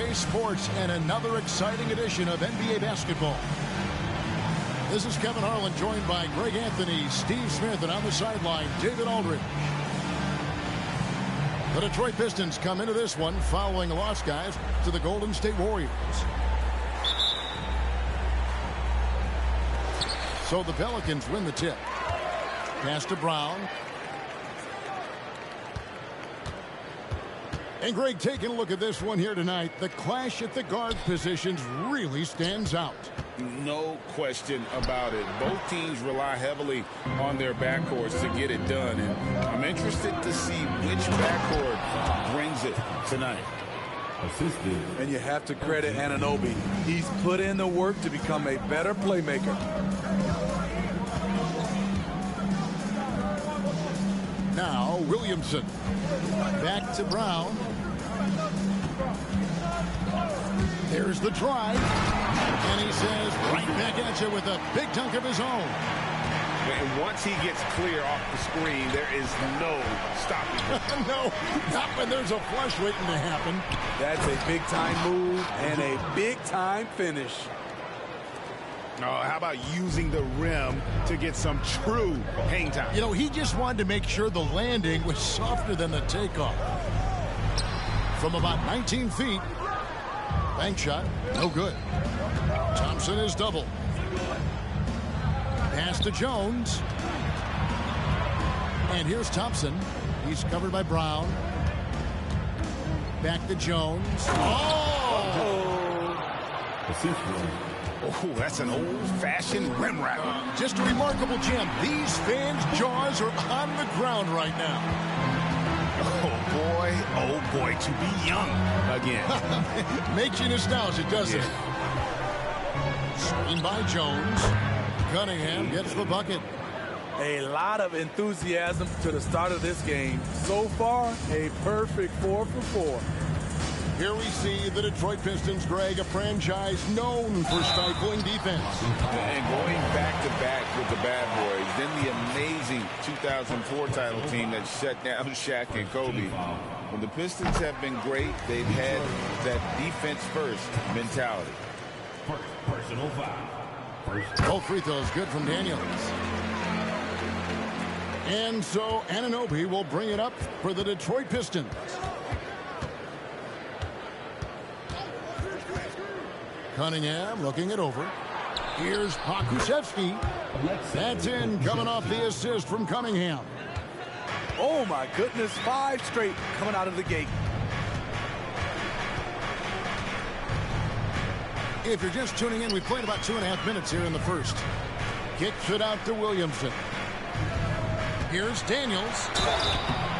EA Sports and another exciting edition of NBA basketball. This is Kevin Harlan, joined by Greg Anthony, Steve Smith, and on the sideline, David Aldridge. The Detroit Pistons come into this one following a loss, guys, to the Golden State Warriors. So the Pelicans win the tip. Pass to Brown. And Greg, taking a look at this one here tonight, the clash at the guard positions really stands out. No question about it. Both teams rely heavily on their backcourts to get it done. And I'm interested to see which backcourt brings it tonight. And you have to credit Anunoby. He's put in the work to become a better playmaker. Now Williamson. Back to Brown. There's the drive. And he says right back at you with a big dunk of his own. And once he gets clear off the screen, there is no stopping him. No, not when there's a flush waiting to happen. That's a big-time move and a big-time finish. Oh, how about using the rim to get some true hang time? You know, he just wanted to make sure the landing was softer than the takeoff. From about 19 feet. Bank shot, no good. Thompson is double. Pass to Jones. And here's Thompson. He's covered by Brown. Back to Jones. Oh, that's an old-fashioned rim rattler. Just a remarkable gem. These fans' jaws are on the ground right now. Oh boy, to be young again. Makes you nostalgic, doesn't it? Screen by Jones. Cunningham gets the bucket. A lot of enthusiasm to the start of this game. So far, a perfect 4 for 4. Here we see the Detroit Pistons, Greg, a franchise known for stifling defense. And going back-to-back with the bad boys, then the amazing 2004 title team that shut down Shaq and Kobe. When the Pistons have been great, they've had that defense-first mentality. Personal foul. Both free throws good from Daniels. And so Anunoby will bring it up for the Detroit Pistons. Cunningham looking it over. Here's Pokusevski. That's in, coming off the assist from Cunningham. Oh my goodness, 5 straight coming out of the gate. If you're just tuning in, we played about 2.5 minutes here in the first. Kicks it out to Williamson. Here's Daniels.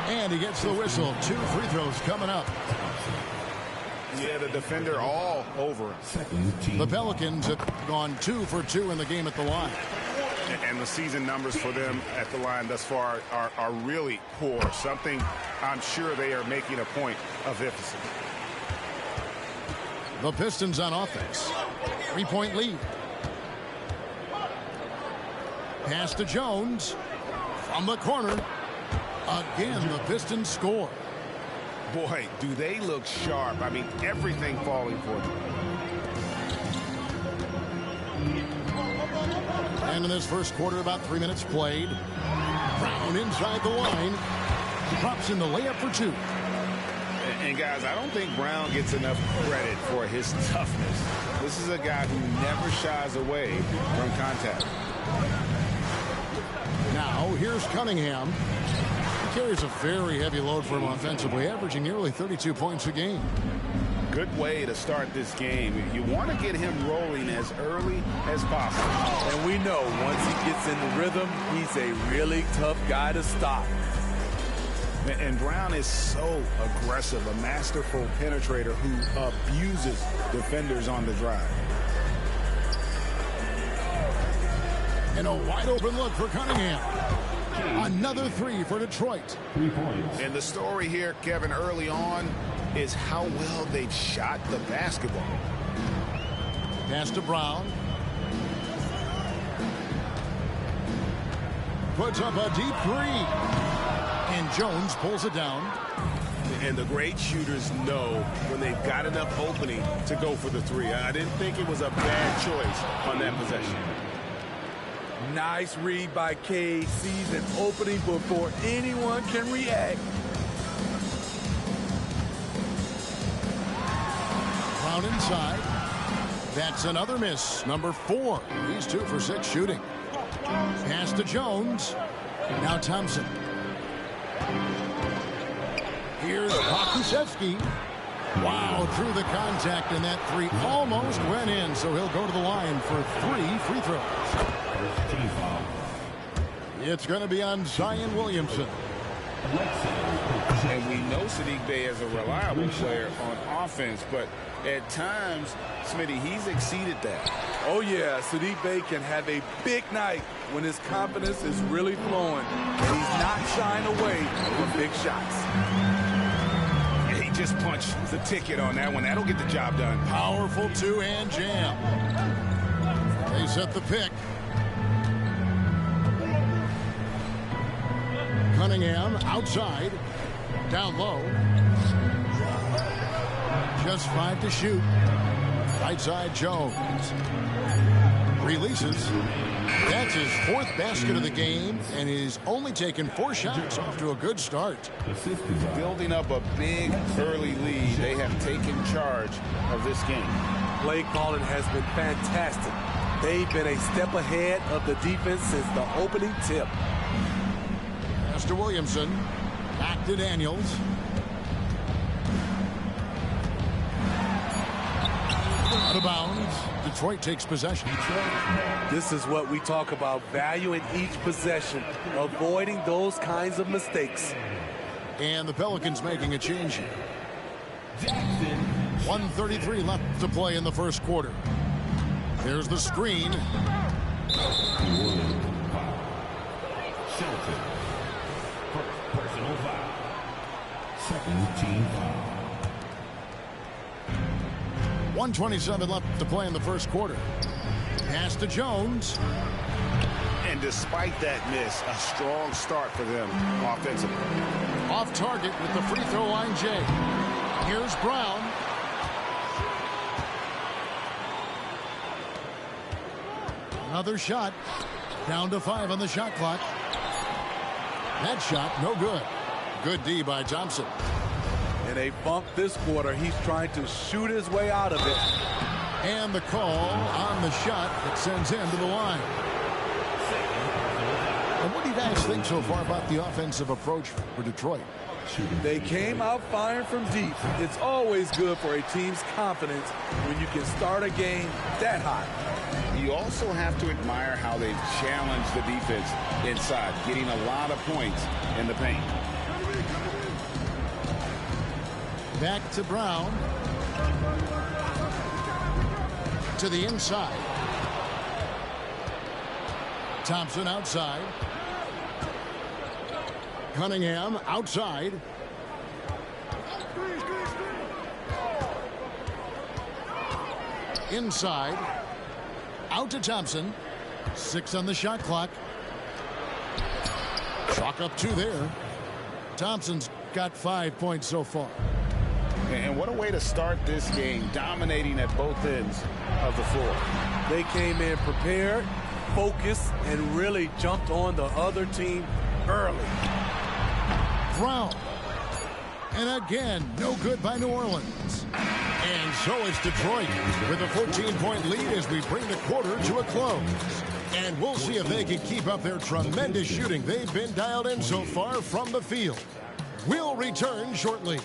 And he gets the whistle. 2 free throws coming up. Yeah, the defender all over. The Pelicans have gone 2 for 2 in the game at the line. And the season numbers for them at the line thus far are really poor. Something I'm sure they are making a point of emphasis. The Pistons on offense. 3-point lead. Pass to Jones. From the corner. Again, the Pistons score. Boy, do they look sharp. I mean, everything falling for them. And in this first quarter, about 3 minutes played. Brown inside the line. Drops in the layup for 2. And guys, I don't think Brown gets enough credit for his toughness. This is a guy who never shies away from contact. Now, here's Cunningham. He carries a very heavy load for him offensively, averaging nearly 32 points a game. Good way to start this game. You want to get him rolling as early as possible. And we know once he gets in the rhythm, he's a really tough guy to stop. And Brown is so aggressive, a masterful penetrator who abuses defenders on the drive. And a wide open look for Cunningham. Another 3 for Detroit. 3 points. And the story here, Kevin, early on is how well they've shot the basketball. Pass to Brown. Puts up a deep 3. And Jones pulls it down. And the great shooters know when they've got enough opening to go for the three. I didn't think it was a bad choice on that possession. Nice read by Cade. Sees an opening before anyone can react. Brown inside. That's another miss. Number 4. He's 2 for 6 shooting. Pass to Jones. Now Thompson. Here's Pokusevski. Wow, through the contact, and that 3 almost went in, so he'll go to the line for 3 free throws. It's going to be on Zion Williamson. And we know Saddiq Bey is a reliable player on offense, but at times, Smitty, he's exceeded that. Oh, yeah, Saddiq Bey can have a big night when his confidence is really flowing, and he's not shying away from big shots. He just punched the ticket on that one. That'll get the job done. Powerful two-hand jam. They set the pick. Cunningham outside. Down low. Just 5 to shoot. Right side Jones. Releases. That's his 4th basket of the game, and he's only taken 4 shots. Off to a good start. Building up a big early lead. They have taken charge of this game. Play calling has been fantastic. They've been a step ahead of the defense since the opening tip. Pass to Williamson. Back to Daniels. Out of bounds. Detroit takes possession. This is what we talk about, valuing each possession, avoiding those kinds of mistakes. And the Pelicans making a change here. 1:33 left to play in the first quarter. There's the screen. Shelton. First personal foul. Second team foul. 1:27 left to play in the first quarter. Pass to Jones. And despite that miss, a strong start for them offensively. Off target with the free throw line, Jay. Here's Brown. Another shot. Down to 5 on the shot clock. That shot, no good. Good D by Thompson. In a bump this quarter, he's trying to shoot his way out of it. And the call on the shot that sends him to the line. And what do you guys think so far about the offensive approach for Detroit? They came out firing from deep. It's always good for a team's confidence when you can start a game that hot. You also have to admire how they've challenged the defense inside, getting a lot of points in the paint. Back to Brown. To the inside. Thompson outside. Cunningham outside. Inside. Out to Thompson. 6 on the shot clock. Chalk up 2 there. Thompson's got 5 points so far. And what a way to start this game, dominating at both ends of the floor. They came in prepared, focused, and really jumped on the other team early. Brown. And again, no good by New Orleans. And so it's Detroit with a 14-point lead as we bring the quarter to a close. And we'll see if they can keep up their tremendous shooting they've been dialed in so far from the field. We'll return shortly.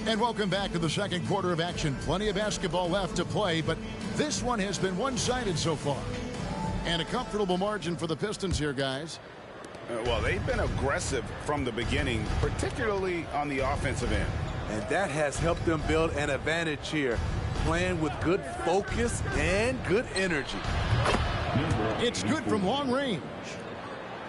And welcome back to the second quarter of action. Plenty of basketball left to play, but this one has been one-sided so far. And a comfortable margin for the Pistons here, guys. Well, they've been aggressive from the beginning, particularly on the offensive end. And that has helped them build an advantage here, playing with good focus and good energy. It's good from long range.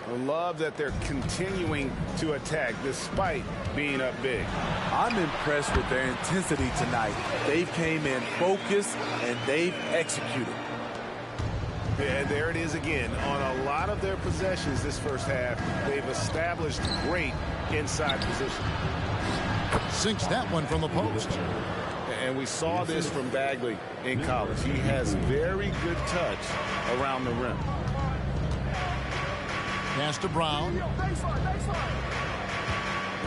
I love that they're continuing to attack despite being up big. I'm impressed with their intensity tonight. They've came in focused and they've executed. And there it is again. On a lot of their possessions this first half, they've established great inside position. Sinks that one from the post. And we saw this from Bagley in college. He has very good touch around the rim. Pass to Brown.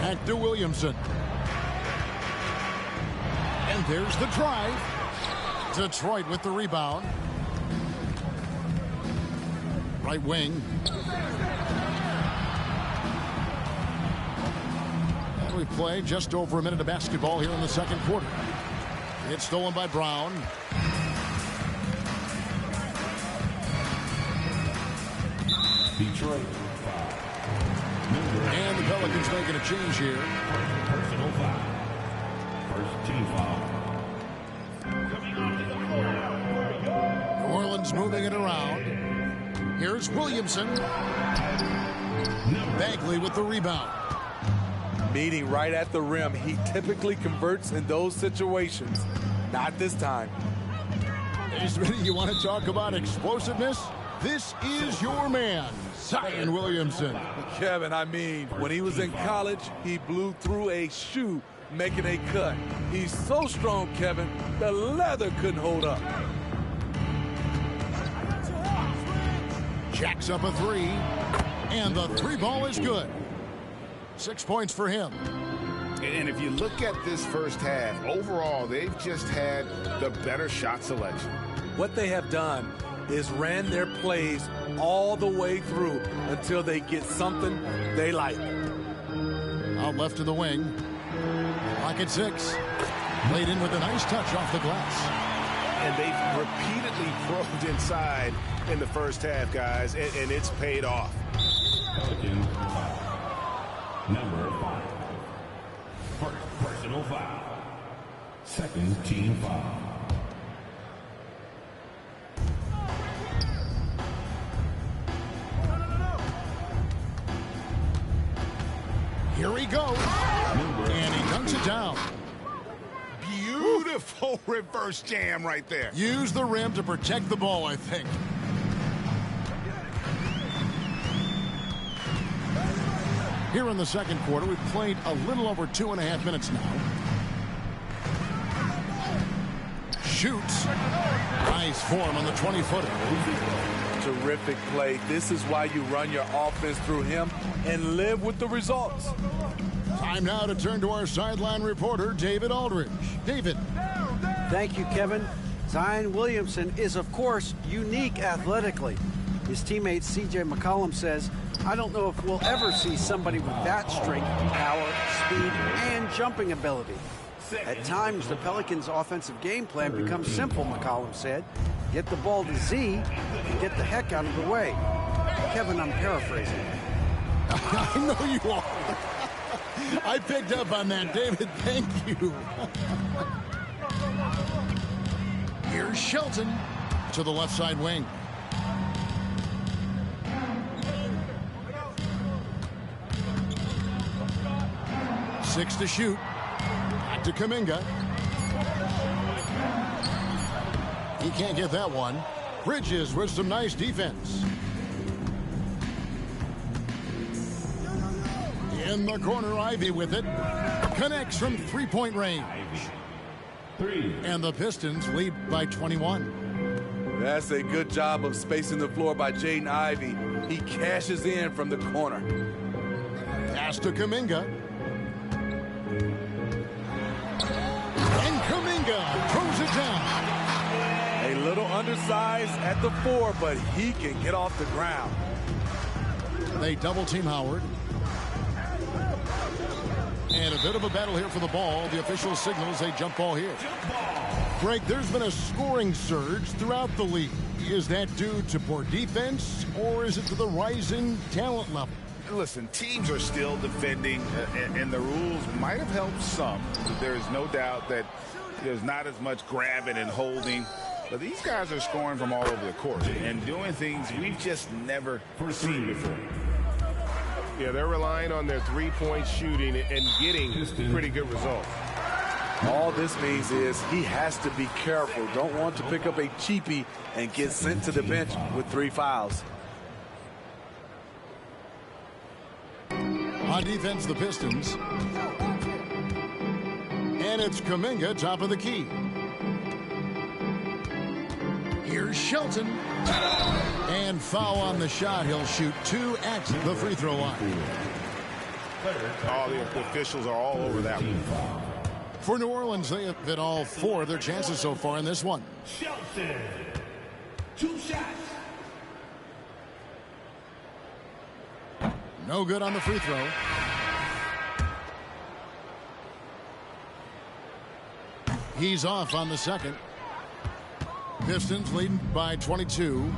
Back to Williamson. And there's the drive. Detroit with the rebound. Right wing. And we play just over a minute of basketball here in the second quarter. It's stolen by Brown. Detroit. And the Pelicans making a change here. Personal foul. First team foul. New Orleans moving it around. Here's Williamson. Bagley with the rebound. Meeting right at the rim. He typically converts in those situations. Not this time. You want to talk about explosiveness? This is your man, Zion Williamson. Kevin, I mean, when he was in college, he blew through a shoe making a cut. He's so strong, Kevin, the leather couldn't hold up. Jacks up a three, and the three ball is good. 6 points for him. And if you look at this first half, overall, they've just had the better shot selection. What they have done is ran their plays all the way through until they get something they like. Out left to the wing. Clock at 6. Played in with a nice touch off the glass. And they've repeatedly probed inside in the first half, guys, and it's paid off. Pelicans foul. Number 5. First personal foul. Second team foul. Here he goes. And he dunks it down. Beautiful reverse jam right there. Use the rim to protect the ball, I think. Here in the second quarter, we've played a little over 2.5 minutes now. Shoots. Nice form on the 20-footer. Terrific play. This is why you run your offense through him and live with the results. Time now to turn to our sideline reporter, David Aldridge. David. Thank you, Kevin. Zion Williamson is, of course, unique athletically. His teammate C.J. McCollum says, I don't know if we'll ever see somebody with that strength, power, speed, and jumping ability. At times, the Pelicans' offensive game plan becomes simple, McCollum said. Get the ball to Z and get the heck out of the way. Kevin, I'm paraphrasing. I know you are. I picked up on that, David. Thank you. Here's Shelton to the left side wing. Six to shoot. Back to Kuminga. He can't get that one. Bridges with some nice defense. In the corner, Ivy with it. Connects from three-point range. And the Pistons lead by 21. That's a good job of spacing the floor by Jaden Ivey. He cashes in from the corner. Pass to Kuminga. And Kuminga throws it down. A little undersized at the 4, but he can get off the ground. They double team Howard. And a bit of a battle here for the ball. The official signals a jump ball here. Greg, there's been a scoring surge throughout the league. Is that due to poor defense, or is it to the rising talent level? Listen, teams are still defending, and the rules might have helped some. There is no doubt that there's not as much grabbing and holding But these guys are scoring from all over the court and doing things we've just never seen before. Yeah, they're relying on their three-point shooting and getting pretty good results. All this means is he has to be careful. Don't want to pick up a cheapie and get sent to the bench with 3 fouls. On defense, the Pistons. And it's Kuminga, top of the key. Here's Shelton. And foul on the shot. He'll shoot 2 at the free throw line. All the officials are all over that one. For New Orleans, they have hit all 4 of their chances so far in this one. Shelton. 2 shots. No good on the free throw. He's off on the second. Pistons leading by 22.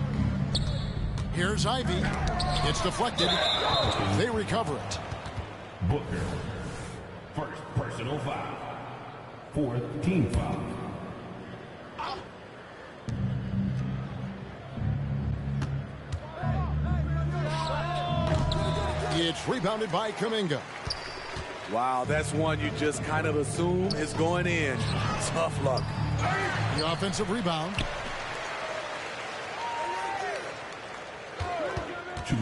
Here's Ivy. It's deflected. They recover it. Booker. First personal foul. 4th team foul. It's rebounded by Kuminga. Wow, that's one you just kind of assume is going in. Tough luck. The offensive rebound.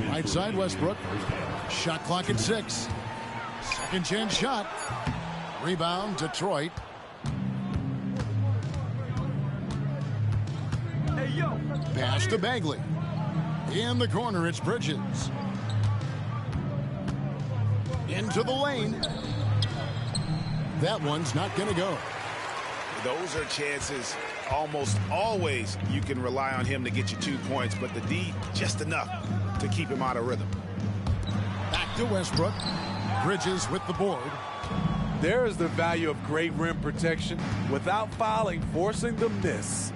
Right side, Westbrook. Shot clock at 6. Second chance shot. Rebound, Detroit. Pass to Bagley. In the corner, it's Bridges. Into the lane. That one's not going to go. Those are chances almost always you can rely on him to get you 2 points, but the D just enough to keep him out of rhythm. Back to Westbrook. Bridges with the board. There is the value of great rim protection without fouling, forcing the miss.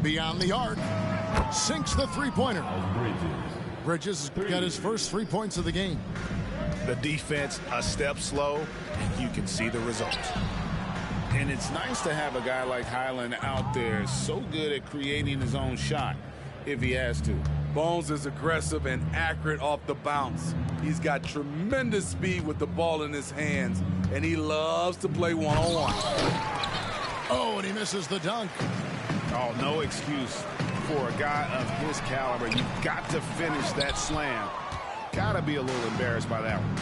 Beyond the arc. Sinks the three-pointer. Bridges got his first 3 points of the game. The defense a step slow, and you can see the results. And it's nice to have a guy like Highland out there so good at creating his own shot if he has to. Bones is aggressive and accurate off the bounce. He's got tremendous speed with the ball in his hands, and he loves to play one-on-one. Oh, and he misses the dunk. Oh, no excuse for a guy of his caliber. You've got to finish that slam. Got to be a little embarrassed by that one.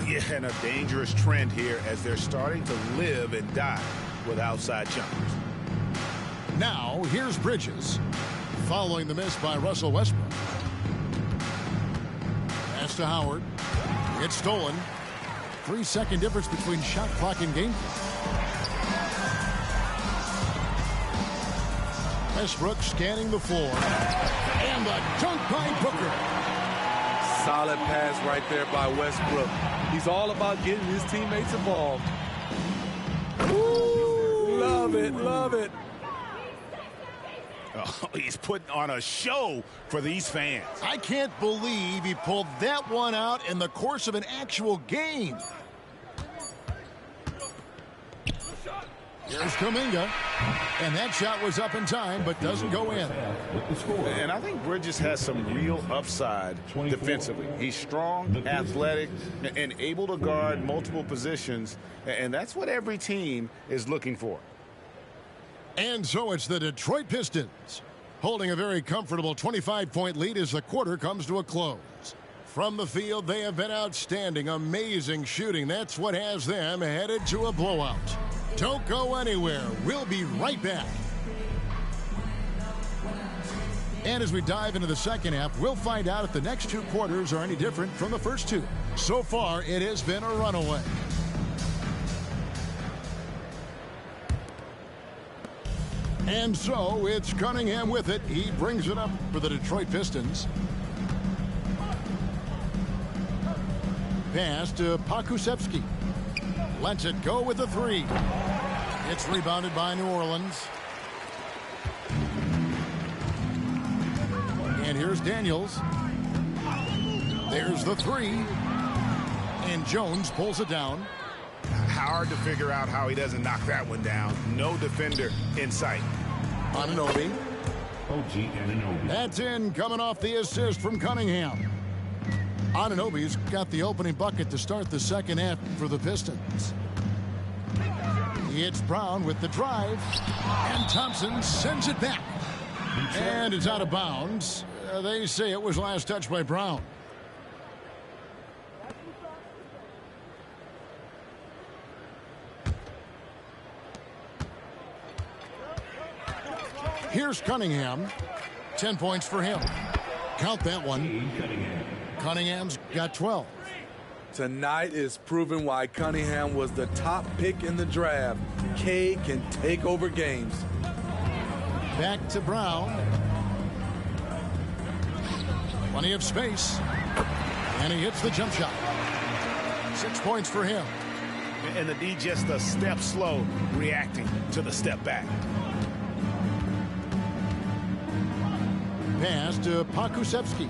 Yeah, and a dangerous trend here as they're starting to live and die with outside jumpers. Now, here's Bridges. Following the miss by Russell Westbrook. Pass to Howard. It's stolen. 3-second difference between shot clock and game. Westbrook scanning the floor. And the dunk by Booker. Solid pass right there by Westbrook. He's all about getting his teammates involved. Ooh, love it, love it. Oh, he's putting on a show for these fans. I can't believe he pulled that one out in the course of an actual game. Here's Kuminga. And that shot was up in time, but doesn't go in. And I think Bridges has some real upside defensively. He's strong, athletic, and able to guard multiple positions. And that's what every team is looking for. And so it's the Detroit Pistons holding a very comfortable 25-point lead as the quarter comes to a close. From the field, they have been outstanding, amazing shooting. That's what has them headed to a blowout. Don't go anywhere. We'll be right back. And as we dive into the second half, we'll find out if the next 2 quarters are any different from the first 2. So far, it has been a runaway. And so it's Cunningham with it. He brings it up for the Detroit Pistons. Pass to Pokusevski. Lets it go with the 3. It's rebounded by New Orleans. And here's Daniels. There's the 3. And Jones pulls it down. Hard to figure out how he doesn't knock that one down. No defender in sight. Anunoby. OG Anunoby. That's in, coming off the assist from Cunningham. Anunoby's got the opening bucket to start the second half for the Pistons. It's Brown with the drive, and Thompson sends it back. And it's out of bounds. They say it was last touched by Brown. Here's Cunningham. 10 points for him. Count that one. Cunningham's got 12. Tonight is proving why Cunningham was the top pick in the draft. Cade can take over games. Back to Brown. Plenty of space. And he hits the jump shot. 6 points for him. And the D just a step slow reacting to the step back. Pass to Pokusevski.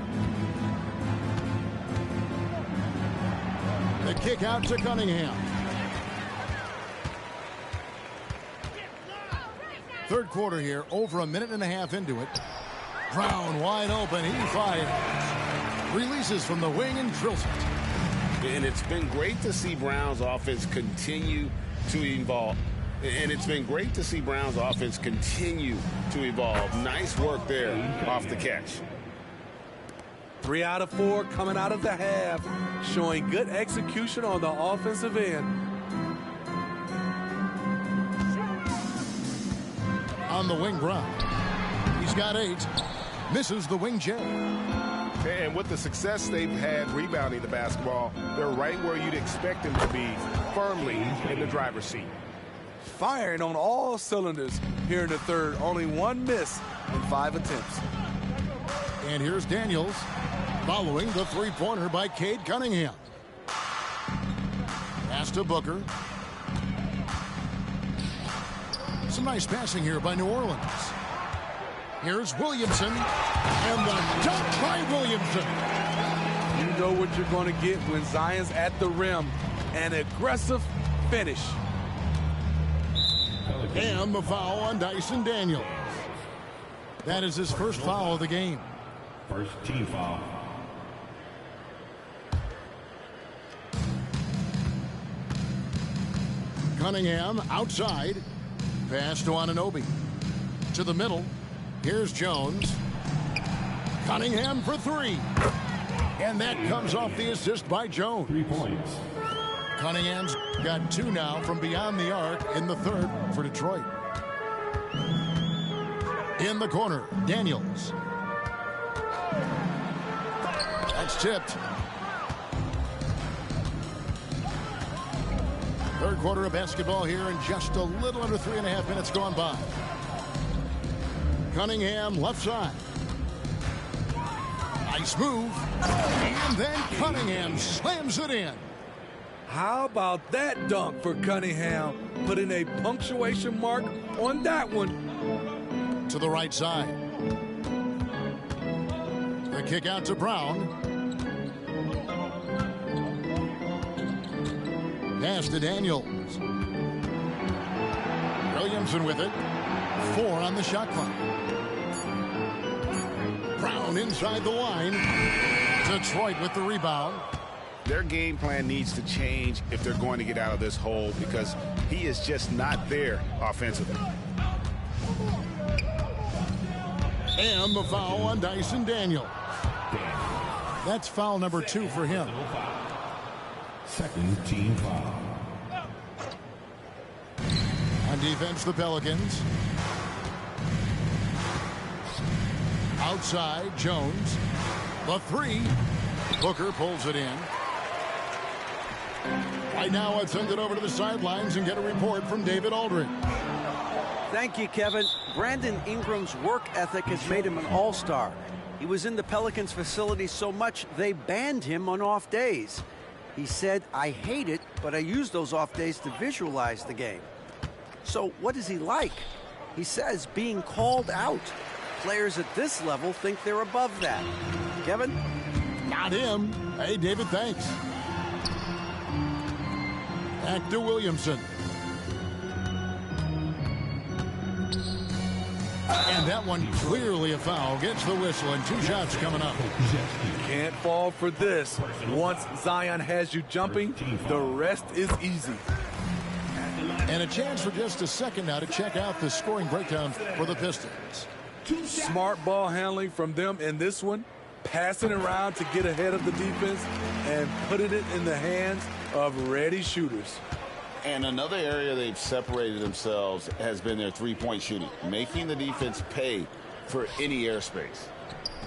The kick out to Cunningham. Third quarter here, over a minute and a half into it. Brown wide open, he fires. Releases from the wing and drills it. And it's been great to see Brown's offense continue to evolve. Nice work there off the catch. 3 out of 4 coming out of the half, showing good execution on the offensive end. On the wing, Brown. He's got 8. Misses the wing J. And with the success they've had rebounding the basketball, they're right where you'd expect them to be, firmly in the driver's seat. Firing on all cylinders here in the third. Only 1 miss in 5 attempts. And here's Daniels following the three-pointer by Cade Cunningham. Pass to Booker. Some nice passing here by New Orleans. Here's Williamson. And the dunk by Williamson. You know what you're going to get when Zion's at the rim. An aggressive finish. And the foul on Dyson Daniels. That is his first foul of the game. First team foul. Cunningham outside. Pass to Anunoby. To the middle. Here's Jones. Cunningham for 3. And that comes off the assist by Jones. 3 points. Cunningham's got 2 now from beyond the arc in the third for Detroit. In the corner, Daniels. That's tipped. Third quarter of basketball here, and just a little under 3.5 minutes gone by. Cunningham left side. Nice move. And then Cunningham slams it in. How about that dunk for Cunningham? Putting a punctuation mark on that one. To the right side. The kick out to Brown. Pass to Daniels. Williamson with it. 4 on the shot clock. Brown inside the line. Detroit with the rebound. Their game plan needs to change if they're going to get out of this hole, because he is just not there offensively. And the foul on Dyson Daniels. That's foul number 2 for him. Second team foul. On defense, the Pelicans. Outside, Jones. The 3. Booker pulls it in. Right now, I'd send it over to the sidelines and get a report from David Aldridge. Thank you, Kevin. Brandon Ingram's work ethic has made him an all-star. He was in the Pelicans facility so much they banned him on off days. He said, "I hate it, but I use those off days to visualize the game." So what is he like? He says being called out. Players at this level think they're above that. Kevin? Not him. Hey, David, thanks. Back to Williamson. And that one clearly a foul. Gets the whistle and 2 shots coming up. Can't fall for this. Once Zion has you jumping, the rest is easy. And a chance for just a second now to check out the scoring breakdown for the Pistons. Smart ball handling from them in this one. Passing around to get ahead of the defense and putting it in the hands of ready shooters. And another area they've separated themselves has been their three-point shooting, making the defense pay for any airspace.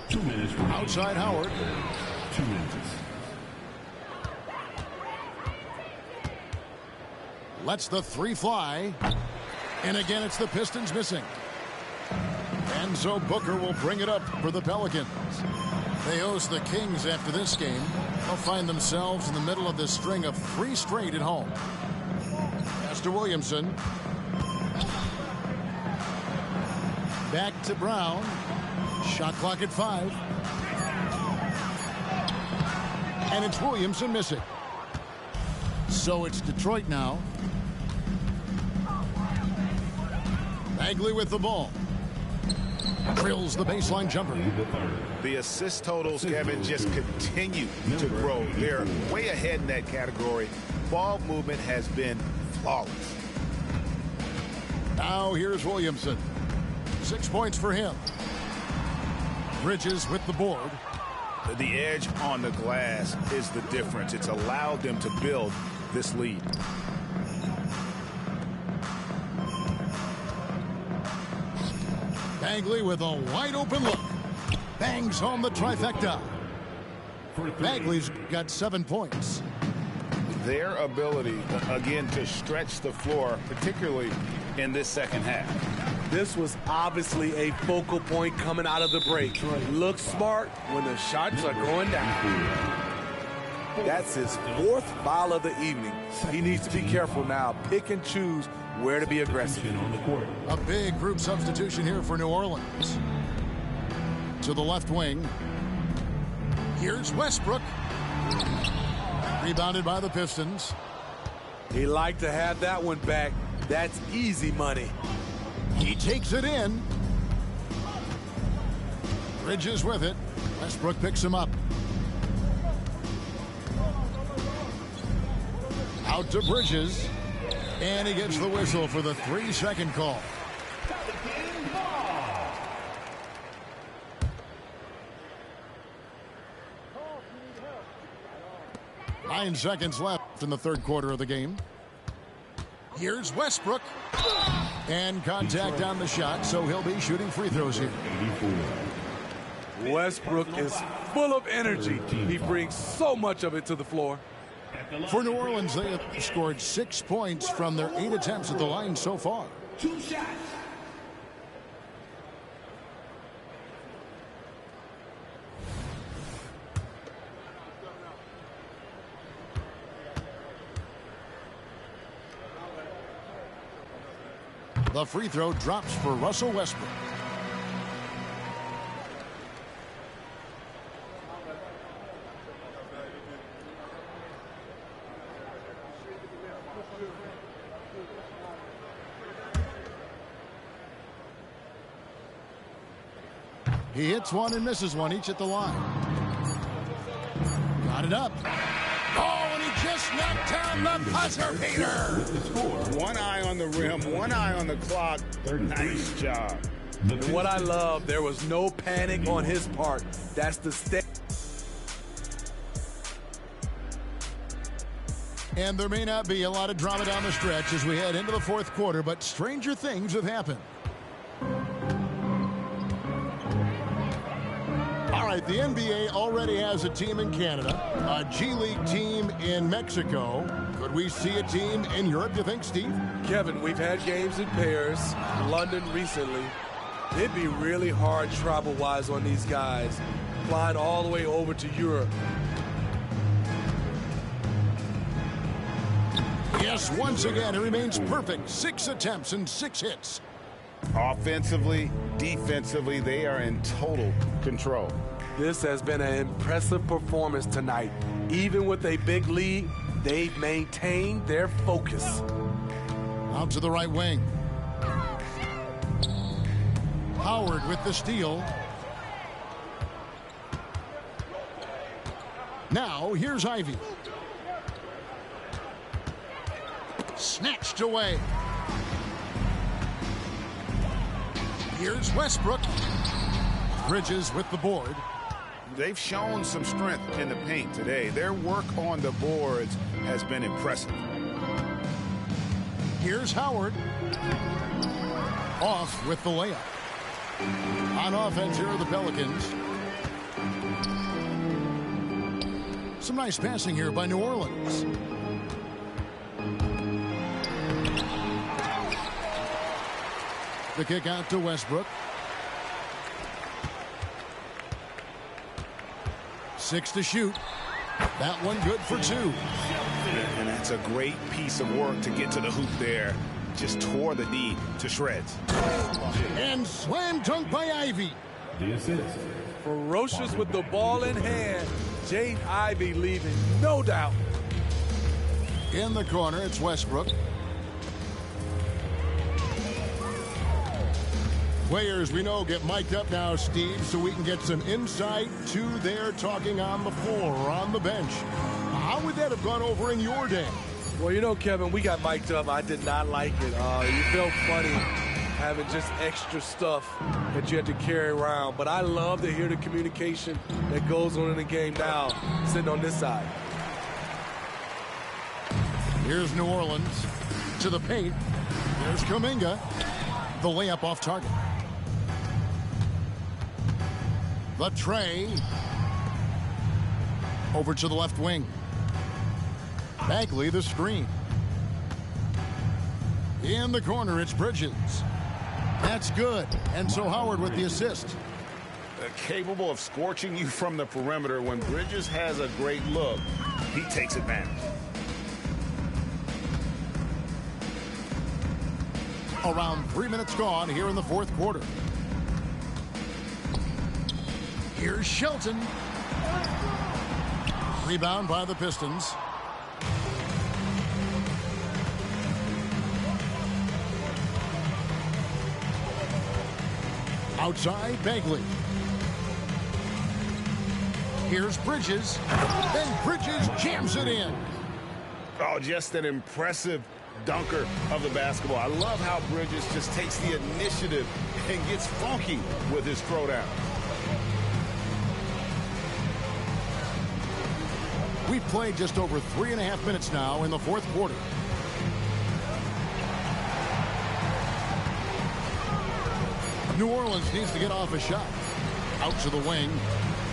2 minutes. Outside Howard. 2 minutes. Lets the 3 fly. And again, it's the Pistons missing. And so Booker will bring it up for the Pelicans. They host the Kings after this game. They'll find themselves in the middle of this string of 3 straight at home. Pass to Williamson. Back to Brown. Shot clock at 5. And it's Williamson missing. So it's Detroit now. Bagley with the ball. Drills the baseline jumper. The assist totals, Kevin, just continue to grow. They're way ahead in that category. Ball movement has been flawless. Now here's Williamson. 6 points for him. Bridges with the board. The edge on the glass is the difference. It's allowed them to build this lead. Bagley with a wide open look. Bangs home the trifecta. Bagley's got 7 points. Their ability, again, to stretch the floor, particularly in this second half. This was obviously a focal point coming out of the break. Look smart when the shots are going down. That's his 4th foul of the evening. He needs to be careful now. Pick and choose where to be aggressive. A big group substitution here for New Orleans. To the left wing. Here's Westbrook. Rebounded by the Pistons. He liked to have that one back. That's easy money. He takes it in. Bridges with it. Westbrook picks him up. Out to Bridges. And he gets the whistle for the 3-second call. Nine seconds left in the third quarter of the game. Here's Westbrook. And contact on the shot, so he'll be shooting free throws here. Westbrook is full of energy. He brings so much of it to the floor. For New Orleans, they have scored 6 points from their 8 attempts at the line so far. 2 shots. The free throw drops for Russell Westbrook. He hits one and misses one, each at the line. Got it up. Oh, and he just knocked down the buzzer beater. One eye on the rim, one eye on the clock. Nice job. And what I love, there was no panic on his part. That's the step. And there may not be a lot of drama down the stretch as we head into the fourth quarter, but stranger things have happened. All right, the NBA already has a team in Canada, a G League team in Mexico. Could we see a team in Europe, you think, Steve? Kevin, we've had games in Paris, London recently. It'd be really hard travel-wise on these guys, flying all the way over to Europe. Yes, once again, it remains perfect. 6 attempts and 6 hits. Offensively, defensively, they are in total control. This has been an impressive performance tonight. Even with a big lead, They've maintained their focus. Out to the right wing. Howard with the steal. Now, here's Ivy. Snatched away. Here's Westbrook. Bridges with the board. They've shown some strength in the paint today. Their work on the boards has been impressive. Here's Howard. Off with the layup. On offense here are the Pelicans. Some nice passing here by New Orleans. The kick out to Westbrook. 6 to shoot. That one good for 2. And that's a great piece of work to get to the hoop there. Just tore the D to shreds. And slam dunk by Ivy. The assist. Ferocious with the ball in hand. Jaden Ivey leaving no doubt. In the corner, it's Westbrook. Players we know get mic'd up now, Steve, so we can get some insight to their talking on the floor, on the bench. How would that have gone over in your day? Well, you know, Kevin, we got mic'd up. I did not like it. You felt funny having just extra stuff that you had to carry around. But I love to hear the communication that goes on in the game now, sitting on this side. Here's New Orleans to the paint. There's Kuminga. The layup off target. The tray. Over to the left wing. Bagley the screen. In the corner, it's Bridges. That's good. And so Howard with the assist. Capable of scorching you from the perimeter. When Bridges has a great look, he takes advantage. Around 3 minutes gone here in the fourth quarter. Here's Shelton. Rebound by the Pistons. Outside, Bagley. Here's Bridges. Then Bridges jams it in. Oh, just an impressive dunker of the basketball. I love how Bridges just takes the initiative and gets funky with his throwdown. We've played just over 3.5 minutes now in the fourth quarter. New Orleans needs to get off a shot. Out to the wing.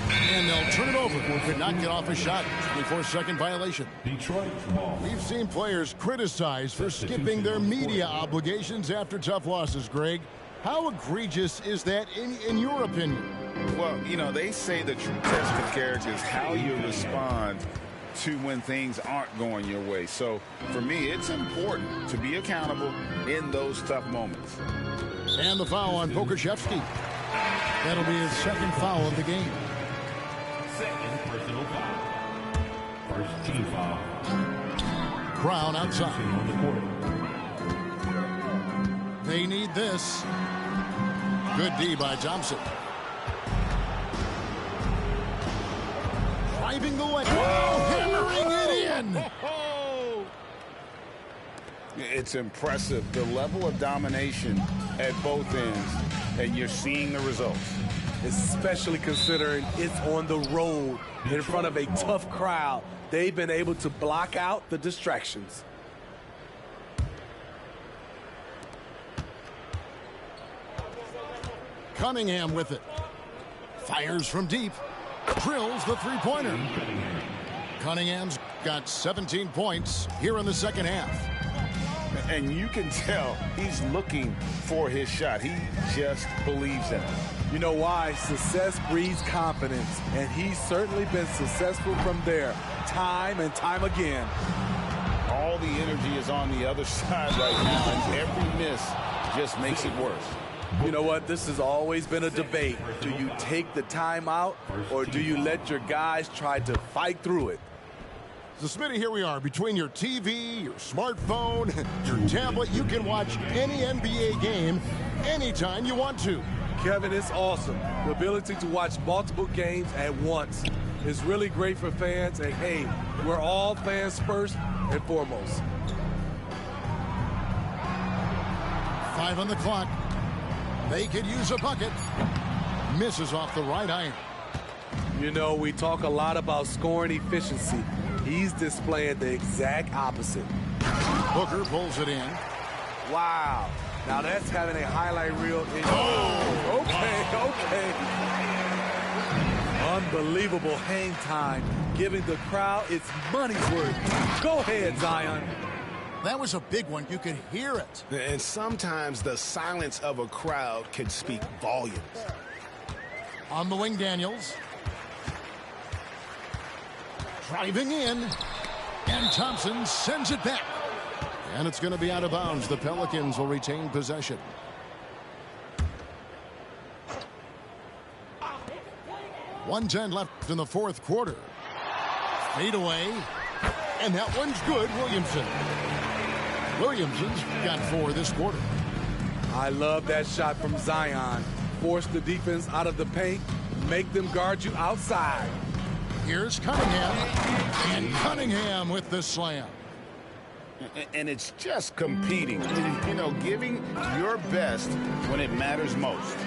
And they'll turn it over. Could not get off a shot. 24-second violation. Detroit ball. We've seen players criticized for skipping their media obligations after tough losses, Greg. How egregious is that in your opinion? Well, you know, they say the true test of character is how you respond to when things aren't going your way. So, for me, it's important to be accountable in those tough moments. And the foul on Pokusevski. That'll be his second foul of the game. Second personal foul. First team foul. Brown outside. On the court. They need this. Good D by Thompson. Driving the lane. Hammering it in. It's impressive, the level of domination at both ends, and you're seeing the results. Especially considering it's on the road in front of a tough crowd. They've been able to block out the distractions. Cunningham with it. Fires from deep. Drills the three-pointer. Cunningham's got 17 points here in the second half. And you can tell he's looking for his shot. He just believes in it. You know why? Success breeds confidence, and he's certainly been successful from there, time and time again. All the energy is on the other side right now, and every miss just makes it worse. You know what? This has always been a debate. Do you take the time out, or do you let your guys try to fight through it? So, Smitty, here we are. Between your TV, your smartphone, your tablet, you can watch any NBA game anytime you want to. Kevin, it's awesome. The ability to watch multiple games at once is really great for fans. And, hey, we're all fans first and foremost. 5 on the clock. They could use a bucket. Misses off the right iron. You know, we talk a lot about scoring efficiency. He's displaying the exact opposite. Booker pulls it in. Wow. Now that's having a highlight reel. Okay. Unbelievable hang time, giving the crowd its money's worth. Go ahead, Zion. That was a big one. You could hear it. And sometimes the silence of a crowd can speak volumes. On the wing, Daniels. Driving in. And Thompson sends it back. And it's going to be out of bounds. The Pelicans will retain possession. .110 left in the fourth quarter. Fade away. And that one's good, Williamson. Williamson's got 4 this quarter. I love that shot from Zion. Force the defense out of the paint. Make them guard you outside. Here's Cunningham. And Cunningham with the slam. And it's just competing. You know, giving your best when it matters most.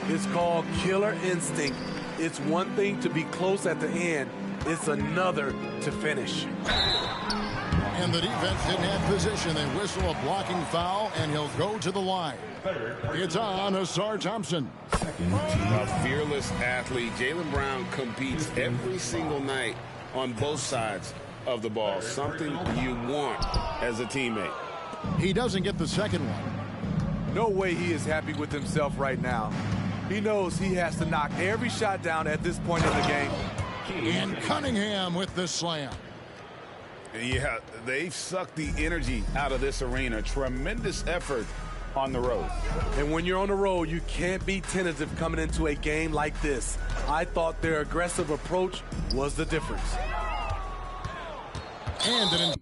It's called killer instinct. It's one thing to be close at the end. It's another to finish. And the defense didn't have position. They whistle a blocking foul, and he'll go to the line. It's on Ausar Thompson. A fearless athlete. Jaylen Brown competes every single night on both sides of the ball. Something you want as a teammate. He doesn't get the second one. No way he is happy with himself right now. He knows he has to knock every shot down at this point in the game. And Cunningham with the slam. Yeah, they've sucked the energy out of this arena. Tremendous effort on the road. And when you're on the road, you can't be tentative coming into a game like this. I thought their aggressive approach was the difference. And an